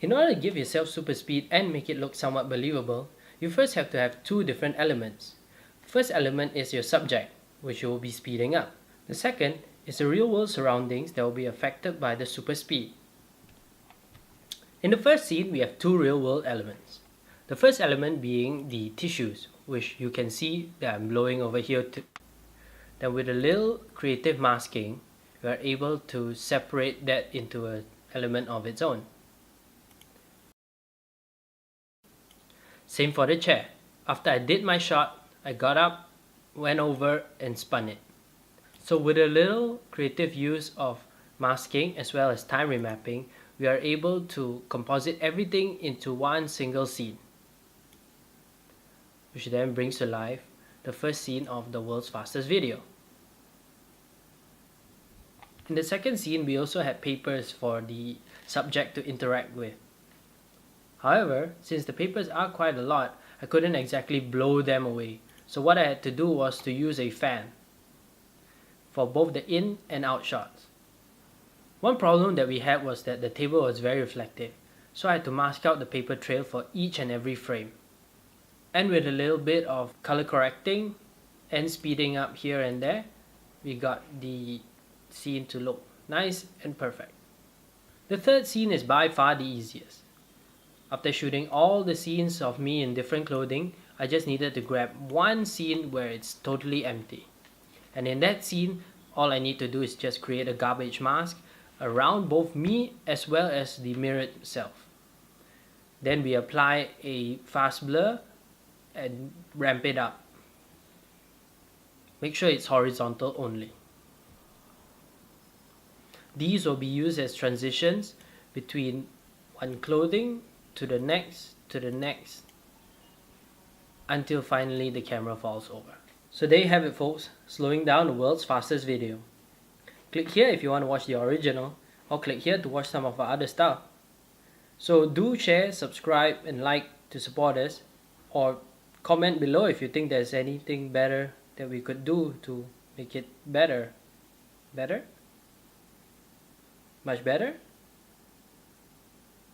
In order to give yourself super speed and make it look somewhat believable, you first have to have two different elements. First element is your subject, which you will be speeding up. The second is the real world surroundings that will be affected by the super speed. In the first scene, we have two real world elements. The first element being the tissues, which you can see that I'm blowing over here too. Then with a little creative masking, we are able to separate that into an element of its own. Same for the chair. After I did my shot, I got up, went over and spun it. So with a little creative use of masking as well as time remapping, we are able to composite everything into one single scene, which then brings to life the first scene of the world's fastest video. In the second scene, we also had papers for the subject to interact with. However, since the papers are quite a lot, I couldn't exactly blow them away. So what I had to do was to use a fan for both the in and out shots. One problem that we had was that the table was very reflective, so I had to mask out the paper trail for each and every frame. And with a little bit of color correcting and speeding up here and there, we got the scene to look nice and perfect. The third scene is by far the easiest. After shooting all the scenes of me in different clothing, I just needed to grab one scene where it's totally empty. And in that scene, all I need to do is just create a garbage mask around both me as well as the mirror itself. Then we apply a fast blur and ramp it up. Make sure it's horizontal only. These will be used as transitions between one clothing to the next, until finally the camera falls over. So there you have it, folks, slowing down the world's fastest video. Click here if you want to watch the original, or click here to watch some of our other stuff. So do share, subscribe and like to support us, or comment below if you think there's anything better that we could do to make it better. Much better?